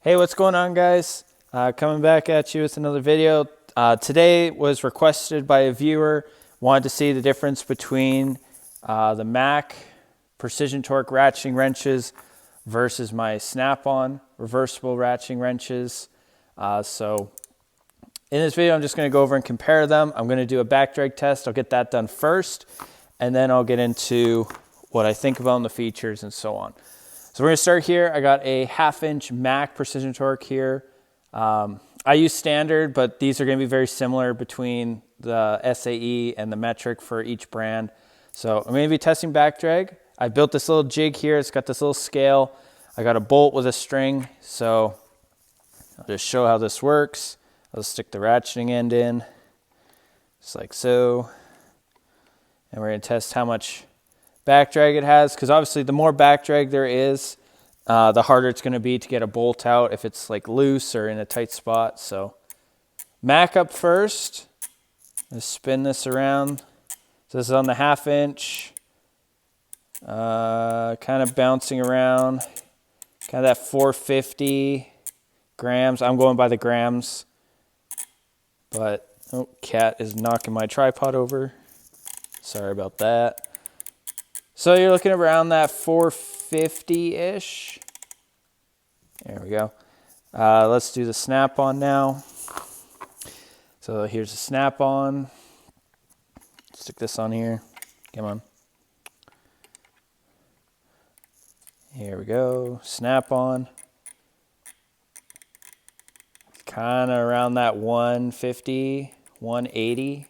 Hey, what's going on, guys? Coming back at you with another video. Today was requested by a viewer, wanted to see the difference between the Mac precision torque ratcheting wrenches versus my snap-on reversible ratcheting wrenches. So in this video, I'm just going to go over and compare them. I'm going to do a back drag test. I'll get that done first, and then I'll get into what I think about the features and so on. So we're going to start here. I got a 1/2-inch Mac precision torque here. I use standard, but these are going to be very similar between the SAE and the metric for each brand. So I'm going to be testing back drag. I built this little jig here. It's got this little scale. I got a bolt with a string. So I'll just show how this works. I'll stick the ratcheting end in, just like so. And we're going to test how much back drag it has, because obviously the more back drag there is, the harder it's going to be to get a bolt out if it's like loose or in a tight spot. So Mac up first. Let's spin this around. So this is on the 1/2-inch, kind of bouncing around, kind of that 450 grams. I'm going by the grams, but oh, cat is knocking my tripod over. Sorry about that. So you're looking around that 450-ish. There we go. Let's do the snap-on now. So here's the snap-on. Stick this on here. Come on. Here we go. Snap-on. Kind of around that 150, 180.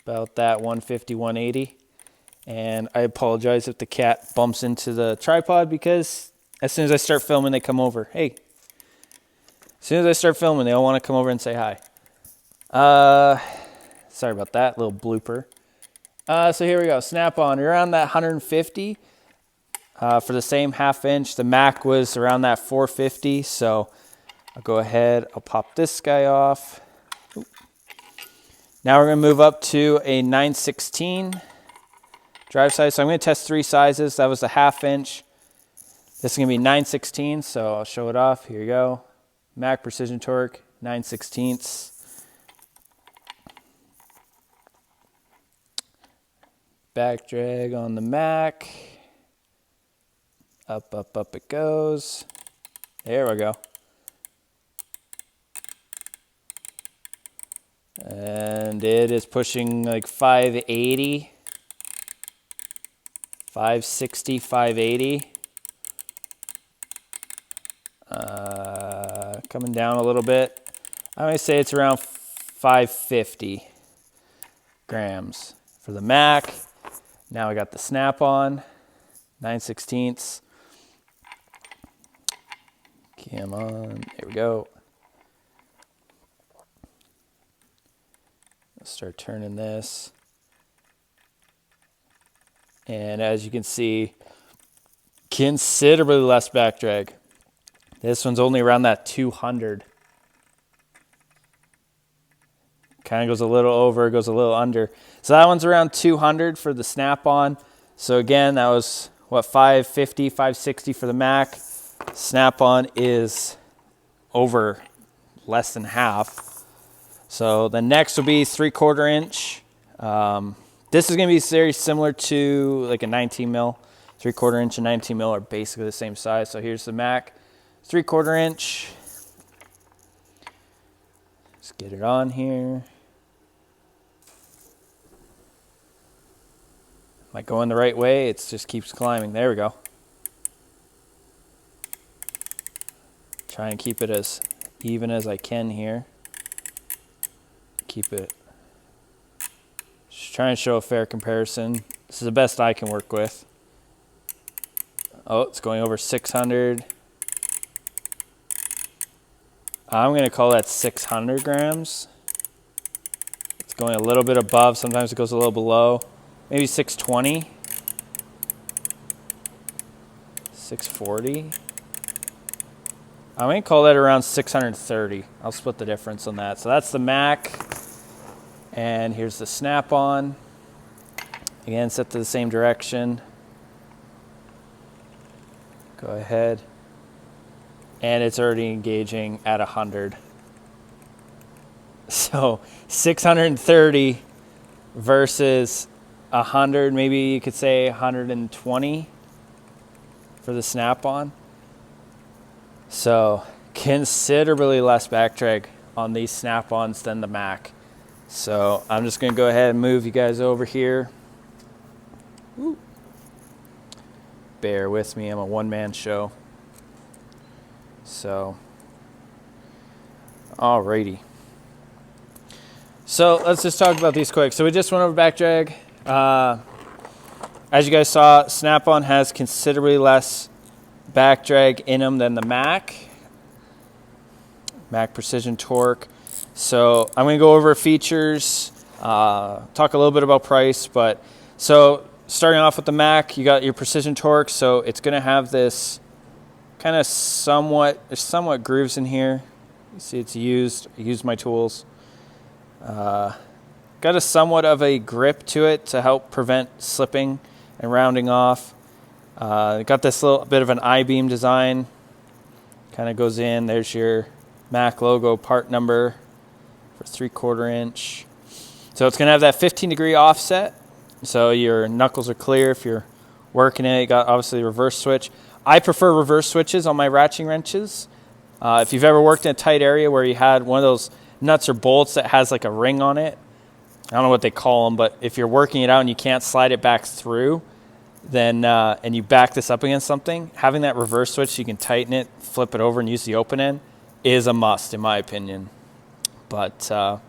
About that 150, 180. And I apologize if the cat bumps into the tripod, because as soon as I start filming, they come over. Hey, as soon as I start filming, they all want to come over and say hi. Sorry about that, little blooper. So here we go, snap-on. You're around that 150 for the same 1/2-inch. The Mac was around that 450, so I'll go ahead, I'll pop this guy off. Ooh. Now we're going to move up to a 9/16. Drive size. So I'm going to test 3 sizes. That was the 1/2-inch. This is going to be 9/16, so I'll show it off. Here you go. Mac precision torque, 9/16. Back drag on the Mac. Up, up, up it goes. There we go. And it is pushing like 580. 560, 580. Coming down a little bit. I'm going to say it's around 550 grams for the Mac. Now I got the snap-on, 9/16. Come on, there we go. Let's start turning this. And as you can see, considerably less back drag. This one's only around that 200. Kind of goes a little over, goes a little under. So that one's around 200 for the snap-on. So again, that was, what, 550, 560 for the Mac. Snap-on is over less than half. So the next will be 3/4 inch. This is going to be very similar to like a 19 mil. 3/4 inch and 19 mil are basically the same size. So here's the Mac, 3/4 inch. Let's get it on here. Am I going the right way? It just keeps climbing. There we go. Try and keep it as even as I can here. Keep it. Just trying to show a fair comparison. This is the best I can work with. Oh, it's going over 600. I'm going to call that 600 grams. It's going a little bit above. Sometimes it goes a little below. Maybe 620. 640. I'm going to call that around 630. I'll split the difference on that. So that's the Mac. And here's the snap-on. Again, set to the same direction. Go ahead. and it's already engaging at 100. So 630 versus 100, maybe you could say 120 for the snap-on. So considerably less back drag on these snap-ons than the Mac. So I'm just going to go ahead and move you guys over here. Woo. Bear with me, I'm a one-man show. So, alrighty. So let's just talk about these quick. So we just went over back drag. As you guys saw, Snap-on has considerably less back drag in them than the Mac Precision Torque. So I'm going to go over features, talk a little bit about price. But so starting off with the Mac, you got your Precision Torque. So it's going to have this kind of somewhat grooves in here. You see it's used. I used my tools. Got a somewhat of a grip to it to help prevent slipping and rounding off. Got this little bit of an I-beam design. Kind of goes in. There's your Mac logo part number for 3/4 inch. So it's going to have that 15-degree offset. So your knuckles are clear if you're working it. You got obviously the reverse switch. I prefer reverse switches on my ratcheting wrenches. If you've ever worked in a tight area where you had one of those nuts or bolts that has like a ring on it, I don't know what they call them, but if you're working it out and you can't slide it back through, then and you back this up against something, having that reverse switch so you can tighten it, flip it over, and use the open end is a must, in my opinion. But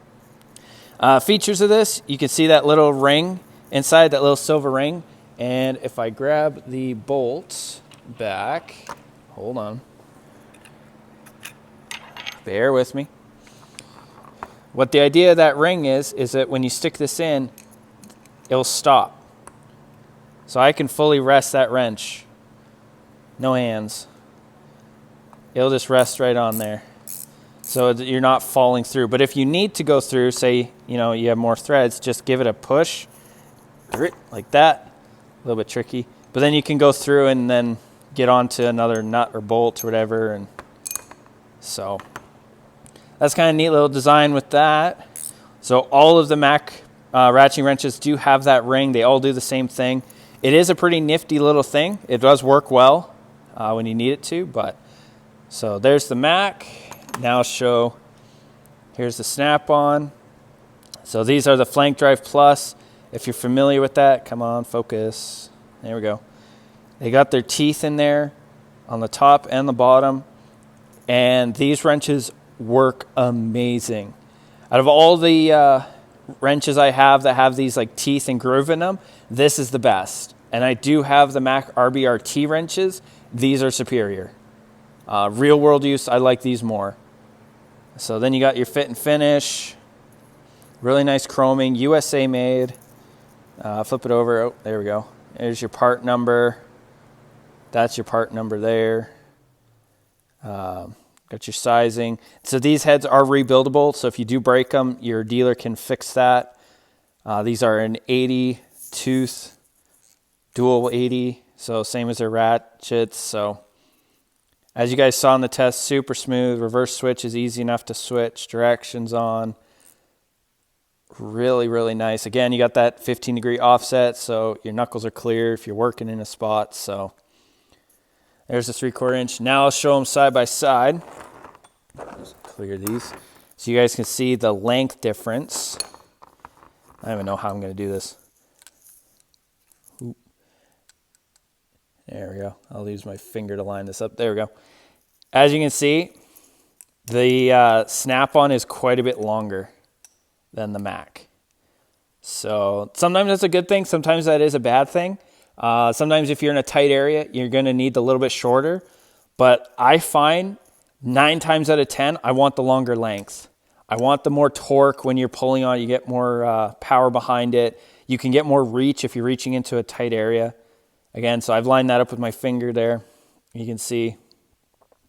features of this, you can see that little ring inside, that little silver ring. And if I grab the bolts back, hold on, bear with me. What the idea of that ring is that when you stick this in, it'll stop. So I can fully rest that wrench. No hands. It'll just rest right on there. So you're not falling through. But if you need to go through, say, you have more threads, just give it a push like that. A little bit tricky. But then you can go through and then get onto another nut or bolt or whatever. And so that's kind of a neat little design with that. So all of the Mac ratcheting wrenches do have that ring. They all do the same thing. It is a pretty nifty little thing. It does work well when you need it to. But so there's the Mac. Now I'll show, here's the Snap-on. So these are the Flank Drive Plus. If you're familiar with that, come on, focus. There we go. They got their teeth in there on the top and the bottom. And these wrenches work amazing. Out of all the wrenches I have that have these like teeth and groove in them, this is the best. And I do have the Mac RBRT wrenches. These are superior. Real world use, I like these more. So then you got your fit and finish. Really nice chroming, USA made. Flip it over. Oh, there we go. There's your part number. That's your part number there. Got your sizing. So these heads are rebuildable. So if you do break them, your dealer can fix that. These are an 80 tooth, dual 80. So same as their ratchets. So as you guys saw in the test, super smooth. Reverse switch is easy enough to switch. Directions on. Really, really nice. Again, you got that 15-degree offset, so your knuckles are clear if you're working in a spot. So there's the 3/4 inch. Now I'll show them side by side. Just clear these so you guys can see the length difference. I don't even know how I'm going to do this. Oop. There we go. I'll use my finger to line this up. There we go. As you can see, the Snap-on is quite a bit longer than the Mac. So sometimes that's a good thing. Sometimes that is a bad thing. Sometimes if you're in a tight area, you're going to need a little bit shorter. But I find 9 times out of 10, I want the longer length. I want the more torque when you're pulling on it. You get more power behind it. You can get more reach if you're reaching into a tight area. Again, so I've lined that up with my finger there. You can see.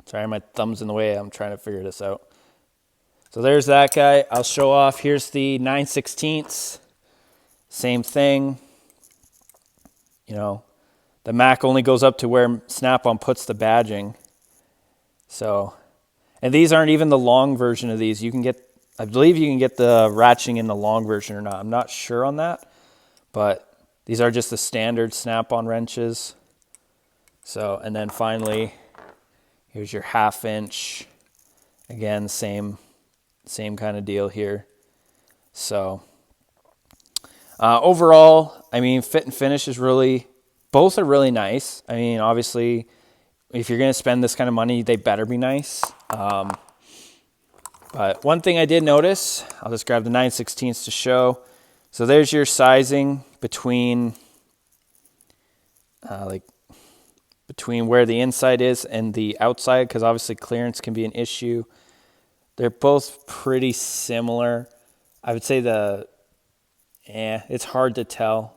Sorry, my thumb's in the way. I'm trying to figure this out. So there's that guy. I'll show off. Here's the 9/16. Same thing. The Mac only goes up to where Snap-on puts the badging. So, and these aren't even the long version of these. You can get, I believe you can get the ratcheting in the long version or not. I'm not sure on that, but these are just the standard snap-on wrenches. So, and then finally, here's your 1/2 inch. Again, same kind of deal here. So, overall, I mean, fit and finish is really, both are really nice. I mean, obviously, if you're going to spend this kind of money, they better be nice. But one thing I did notice, I'll just grab the 9/16 to show. So there's your sizing between, between where the inside is and the outside, because obviously clearance can be an issue. They're both pretty similar. I would say it's hard to tell.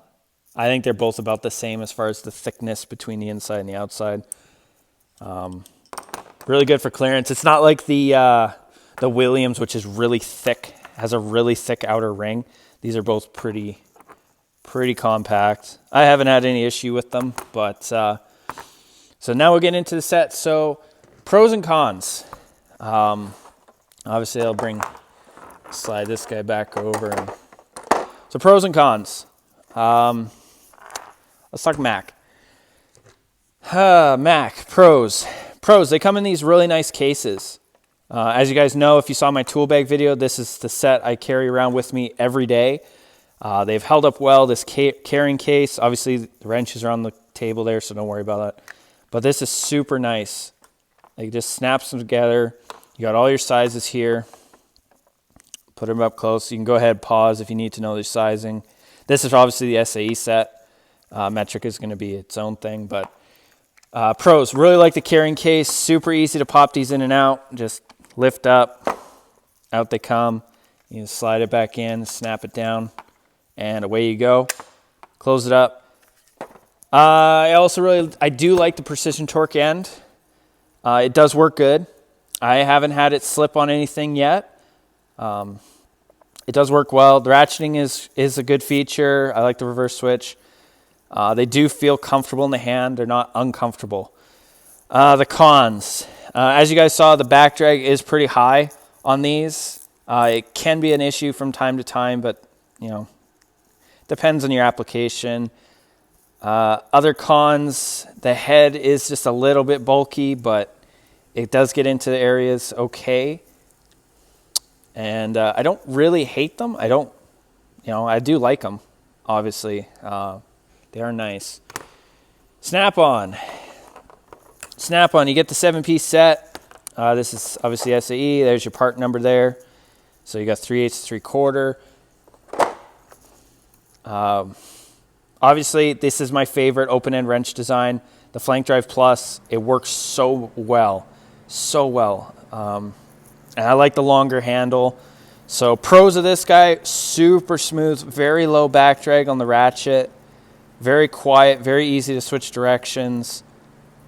I think they're both about the same as far as the thickness between the inside and the outside. Really good for clearance. It's not like the Williams, which is really thick, has a really thick outer ring. These are both pretty compact. I haven't had any issue with them, but so now we'll get into the set. So pros and cons. Obviously I'll slide this guy back over. So pros and cons. Let's talk Mac. Mac, pros. Pros, they come in these really nice cases. As you guys know, if you saw my tool bag video, this is the set I carry around with me every day. They've held up well. This carrying case, obviously the wrenches are on the table there, so don't worry about that. But this is super nice. Like, just snaps them together. You got all your sizes here. Put them up close. You can go ahead, pause if you need to know their sizing. This is obviously the SAE set. Metric is going to be its own thing, but pros, really like the carrying case. Super easy to pop these in and out. Just lift up, out they come. You can slide it back in, snap it down, and away you go. Close it up. I do like the precision torque end. It does work good. I haven't had it slip on anything yet. It does work well. The ratcheting is a good feature. I like the reverse switch. They do feel comfortable in the hand. They're not uncomfortable. The cons. As you guys saw, the back drag is pretty high on these. It can be an issue from time to time, but, depends on your application. Other cons, the head is just a little bit bulky, but it does get into the areas okay. And I don't really hate them. I do like them, obviously. They are nice. Snap-on. Snap-on, you get the 7-piece set. This is obviously SAE. There's your part number there. So you got 3/8, 3/4. Obviously, this is my favorite open-end wrench design. The Flank Drive Plus, it works so well. So well. And I like the longer handle. So pros of this guy, super smooth, very low back drag on the ratchet. Very quiet, very easy to switch directions.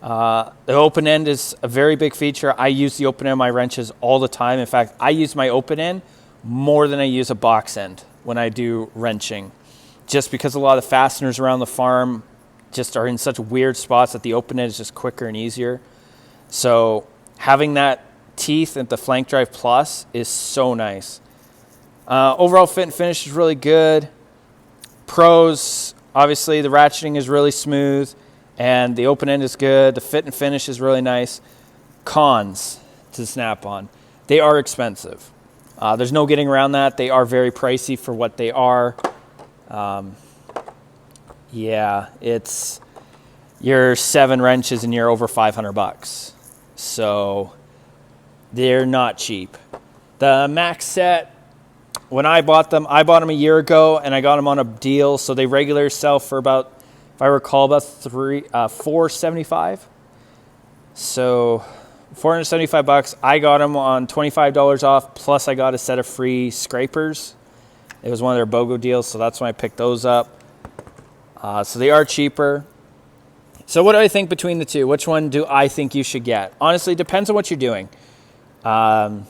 The open end is a very big feature. I use the open end of my wrenches all the time. In fact, I use my open end more than I use a box end when I do wrenching. Just because a lot of the fasteners around the farm just are in such weird spots that the open end is just quicker and easier. So having that teeth at the Flank Drive Plus is so nice. Overall fit and finish is really good. Pros, obviously the ratcheting is really smooth and the open end is good. The fit and finish is really nice. Cons to Snap-on. They are expensive. There's no getting around that. They are very pricey for what they are. Yeah, it's your 7 wrenches and you're over $500. So they're not cheap. The Max set, when I bought them a year ago and I got them on a deal. So they regularly sell for about, if I recall, about $475. So $475. I got them on $25 off. Plus I got a set of free scrapers. It was one of their BOGO deals, so that's when I picked those up. So they are cheaper. So what do I think between the two? Which one do I think you should get? Honestly, it depends on what you're doing. I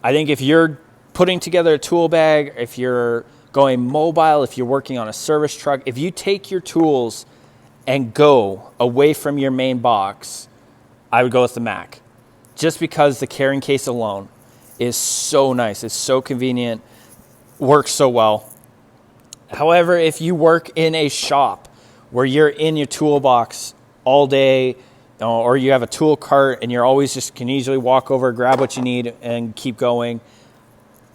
think if you're putting together a tool bag, if you're going mobile, if you're working on a service truck, if you take your tools and go away from your main box, I would go with the Mac. just because the carrying case alone is so nice. It's so convenient, works so well. However, if you work in a shop where you're in your toolbox all day, or you have a tool cart and you're always just can easily walk over, grab what you need and keep going.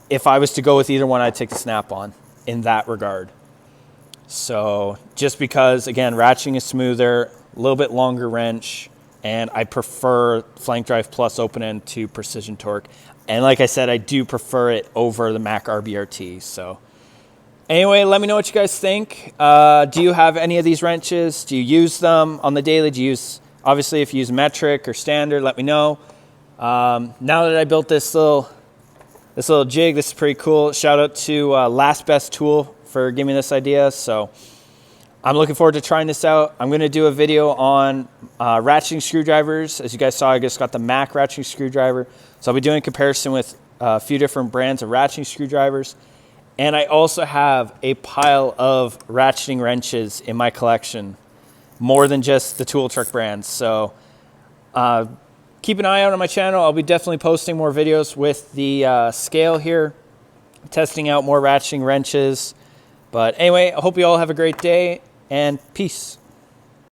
If I was to go with either one, I'd take the Snap-on in that regard. So just because, again, ratcheting is smoother, a little bit longer wrench, and I prefer Flank Drive Plus open end to Precision Torque. And like I said, I do prefer it over the Mac RBRT. So anyway, let me know what you guys think. Do you have any of these wrenches? Do you use them on the daily? Do you use, obviously, if you use metric or standard, let me know. Now that I built this little jig, this is pretty cool. Shout out to Last Best Tool for giving me this idea. So I'm looking forward to trying this out. I'm going to do a video on ratcheting screwdrivers. As you guys saw, I just got the Mac ratcheting screwdriver. So I'll be doing a comparison with a few different brands of ratcheting screwdrivers. And I also have a pile of ratcheting wrenches in my collection, more than just the tool truck brands. So keep an eye out on my channel. I'll be definitely posting more videos with the scale here, testing out more ratcheting wrenches. But anyway, I hope you all have a great day, and peace.